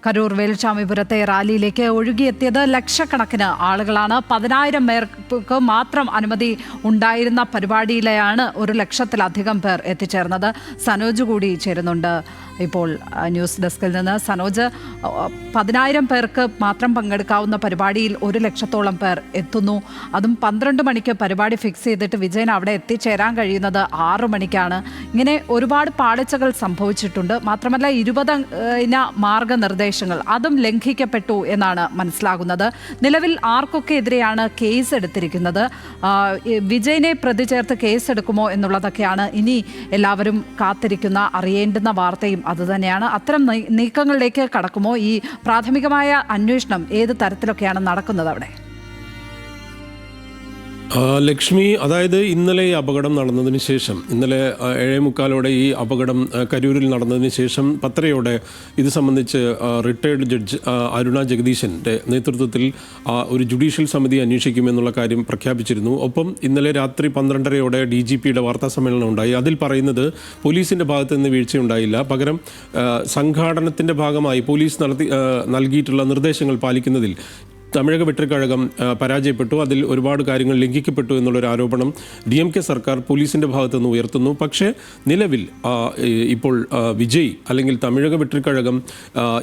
കരൂർ വേലുസ്വാമിപുരത്തെ റാലിയിലേക്ക് ഒഴുകിയെത്തിയത് ലക്ഷക്കണക്കിന് ആളുകളാണ്. 10,000 പേർക്ക് മാത്രം അനുമതി ഉണ്ടായിരുന്ന പരിപാടിയിലെയാണ് 1,00,000-ലധികം പേർ എത്തിച്ചേർന്നത്. സനോജ് കൂടി ചേരുന്നുണ്ട് ഇപ്പോൾ ന്യൂസ് ഡെസ്കിൽ നിന്ന്. സനോജ്, 10,000 പേർക്ക് മാത്രം പങ്കെടുക്കാവുന്ന പരിപാടിയിൽ 1,00,000-ഓളം പേർ എത്തുന്നു. അതും 12 മണിക്ക് പരിപാടി ഫിക്സ് ചെയ്തിട്ട് വിജയൻ അവിടെ എത്തിച്ചേരാൻ കഴിയുന്നത് 6 മണിക്കാണ്. ഇങ്ങനെ ഒരുപാട് പാളിച്ചകൾ സംഭവിച്ചിട്ടുണ്ട്. മാത്രമല്ല 20 മാർഗനിർദ്ദേശങ്ങൾ അതും ലംഘിക്കപ്പെട്ടു എന്നാണ് മനസ്സിലാകുന്നത്. നിലവിൽ ആർക്കൊക്കെ എതിരെയാണ് കേസ് എടുത്തിരിക്കുന്നത്? വിജയനെ പ്രതി ചേർത്ത് കേസെടുക്കുമോ എന്നുള്ളതൊക്കെയാണ് ഇനി എല്ലാവരും കാത്തിരിക്കുന്ന അറിയേണ്ടുന്ന വാർത്തയും അതുതന്നെയാണ്. അത്തരം നീക്കങ്ങളിലേക്ക് കടക്കുമോ? ഈ പ്രാഥമികമായ അന്വേഷണം ഏത് തരത്തിലൊക്കെയാണ് നടക്കുന്നത് അവിടെ? ലക്ഷ്മി, അതായത് ഇന്നലെ ഈ അപകടം നടന്നതിന് ശേഷം, ഇന്നലെ 7:45 ഈ അപകടം കരൂരിൽ നടന്നതിന് ശേഷം 10:30 ഇത് സംബന്ധിച്ച് റിട്ടയർഡ് ജഡ്ജ് അരുണ ജഗദീശൻ്റെ നേതൃത്വത്തിൽ ഒരു ജുഡീഷ്യൽ സമിതി അന്വേഷിക്കുമെന്നുള്ള കാര്യം പ്രഖ്യാപിച്ചിരുന്നു. ഒപ്പം ഇന്നലെ രാത്രി 12:30 DGPയുടെ വാർത്താ സമ്മേളനം ഉണ്ടായി. അതിൽ പറയുന്നത് പോലീസിൻ്റെ ഭാഗത്ത് നിന്ന് വീഴ്ചയുണ്ടായില്ല, പകരം സംഘാടനത്തിൻ്റെ ഭാഗമായി പോലീസ് നൽകിയിട്ടുള്ള നിർദ്ദേശങ്ങൾ പാലിക്കുന്നതിൽ തമിഴക വെട്ടിക്കഴകം പരാജയപ്പെട്ടു, അതിൽ ഒരുപാട് കാര്യങ്ങൾ ലംഘിക്കപ്പെട്ടു എന്നുള്ളൊരു ആരോപണം DMK സർക്കാർ പോലീസിൻ്റെ ഭാഗത്തു നിന്ന് ഉയർത്തുന്നു. പക്ഷേ നിലവിൽ ഇപ്പോൾ വിജയ് അല്ലെങ്കിൽ തമിഴക വെട്ടിക്കഴകം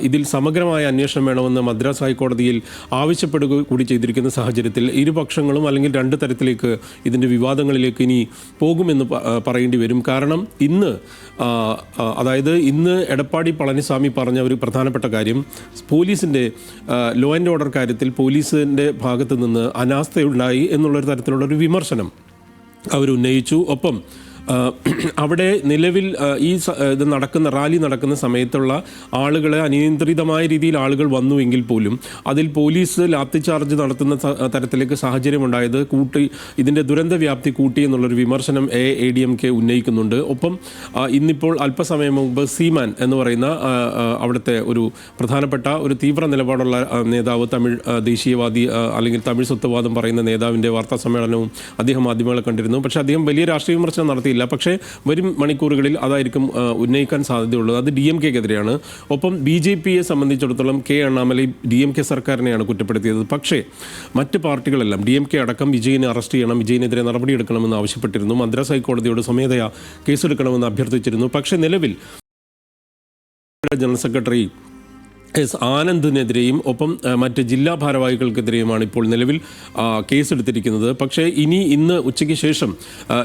ഇതിൽ സമഗ്രമായ അന്വേഷണം വേണമെന്ന് മദ്രാസ് ഹൈക്കോടതിയിൽ ആവശ്യപ്പെടുക കൂടി ചെയ്തിരിക്കുന്ന സാഹചര്യത്തിൽ ഇരുപക്ഷങ്ങളും അല്ലെങ്കിൽ രണ്ട് തരത്തിലേക്ക് ഇതിൻ്റെ വിവാദങ്ങളിലേക്ക് ഇനി പോകുമെന്ന് പറയേണ്ടി വരും. കാരണം ഇന്ന് എടപ്പാടി പളനിസ്വാമി പറഞ്ഞ ഒരു പ്രധാനപ്പെട്ട കാര്യം, പോലീസിൻ്റെ ലോ ആൻഡ് ഓർഡർ കാര്യത്തിൽ പോലീസിൻ്റെ ഭാഗത്തു നിന്ന് അനാസ്ഥയുണ്ടായി എന്നുള്ളൊരു തരത്തിലുള്ളൊരു വിമർശനം അവരുന്നയിച്ചു. ഒപ്പം അവിടെ നിലവിൽ റാലി നടക്കുന്ന സമയത്തുള്ള ആളുകളെ അനിയന്ത്രിതമായ രീതിയിൽ ആളുകൾ വന്നുവെങ്കിൽ പോലും അതിൽ പോലീസ് ലാത്തിചാർജ് നടത്തുന്ന തരത്തിലേക്ക് സാഹചര്യമുണ്ടായത് ഇതിൻ്റെ ദുരന്ത വ്യാപ്തി കൂട്ടി എന്നുള്ളൊരു വിമർശനം ADMK ഉന്നയിക്കുന്നുണ്ട്. ഒപ്പം ഇന്നിപ്പോൾ അല്പസമയം മുമ്പ് സീമാൻ എന്ന് പറയുന്ന അവിടുത്തെ ഒരു പ്രധാനപ്പെട്ട ഒരു തീവ്ര നിലപാടുള്ള നേതാവ്, തമിഴ് ദേശീയവാദി അല്ലെങ്കിൽ തമിഴ് സ്വത്വവാദം പറയുന്ന നേതാവിൻ്റെ വാർത്താ സമ്മേളനവും അദ്ദേഹം മാധ്യമങ്ങളെ കണ്ടിരുന്നു. പക്ഷേ അദ്ദേഹം വലിയ രാഷ്ട്രീയ വിമർശനം നടത്തിയില്ല. പക്ഷേ വരും മണിക്കൂറുകളിൽ അതായിരിക്കും ഉന്നയിക്കാൻ സാധ്യതയുള്ളത്. അത് DMK-ക്കെതിരെയാണ്. ഒപ്പം BJPയെ സംബന്ധിച്ചിടത്തോളം അണ്ണാമലൈ DMK സർക്കാരിനെയാണ് കുറ്റപ്പെടുത്തിയത്. പക്ഷേ മറ്റ് പാർട്ടികളെല്ലാം DMK അടക്കം വിജയനെ അറസ്റ്റ് ചെയ്യണം, വിജയനെതിരെ നടപടിയെടുക്കണമെന്ന് ആവശ്യപ്പെട്ടിരുന്നു. മദ്രാസ് ഹൈക്കോടതിയോട് സ്വമേധയാ കേസെടുക്കണമെന്ന് അഭ്യർത്ഥിച്ചിരുന്നു. പക്ഷേ നിലവിൽ ജനറൽ സെക്രട്ടറി ആനന്ദിനെതിരെയും ഒപ്പം മറ്റ് ജില്ലാ ഭാരവാഹികൾക്കെതിരെയുമാണ് ഇപ്പോൾ നിലവിൽ കേസെടുത്തിരിക്കുന്നത്. പക്ഷേ ഇന്ന് ഉച്ചയ്ക്ക് ശേഷം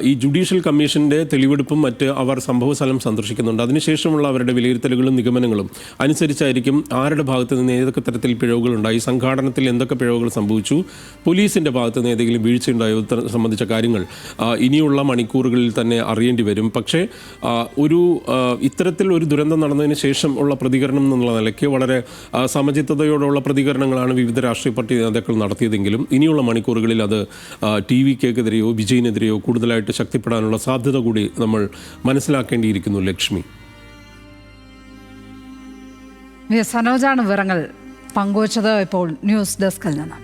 ഈ ജുഡീഷ്യൽ കമ്മീഷൻ്റെ തെളിവെടുപ്പും മറ്റ് അവർ സംഭവസ്ഥലം സന്ദർശിക്കുന്നുണ്ട്. അതിനുശേഷമുള്ള അവരുടെ വിലയിരുത്തലുകളും നിഗമനങ്ങളും അനുസരിച്ചായിരിക്കും ആരുടെ ഭാഗത്ത് നിന്ന് ഏതൊക്കെ തരത്തിൽ പിഴവുകളുണ്ടായി, സംഘാടനത്തിൽ എന്തൊക്കെ പിഴവുകൾ സംഭവിച്ചു, പോലീസിൻ്റെ ഭാഗത്ത് നിന്ന് ഏതെങ്കിലും വീഴ്ചയുണ്ടായോ സംബന്ധിച്ച കാര്യങ്ങൾ ഇനിയുള്ള മണിക്കൂറുകളിൽ തന്നെ അറിയേണ്ടി വരും. പക്ഷേ ഇത്തരത്തിൽ ഒരു ദുരന്തം നടന്നതിന് ശേഷം ഉള്ള പ്രതികരണം എന്നുള്ള നിലയ്ക്ക് വളരെ സമചിത്തതയോടുള്ള പ്രതികരണങ്ങളാണ് വിവിധ രാഷ്ട്രീയ പാർട്ടി നേതാക്കൾ നടത്തിയതെങ്കിലും ഇനിയുള്ള മണിക്കൂറുകളിൽ അത് TVK-ക്കെതിരെയോ വിജയിനെതിരെയോ കൂടുതലായിട്ട് ശക്തിപ്പെടാനുള്ള സാധ്യത കൂടി നമ്മൾ മനസ്സിലാക്കേണ്ടിയിരിക്കുന്നു. ലക്ഷ്മി, സനോജാണ് വിവരങ്ങൾ പങ്കുവച്ചത് ഇപ്പോൾ ന്യൂസ് ഡെസ്കിൽ നിന്ന്.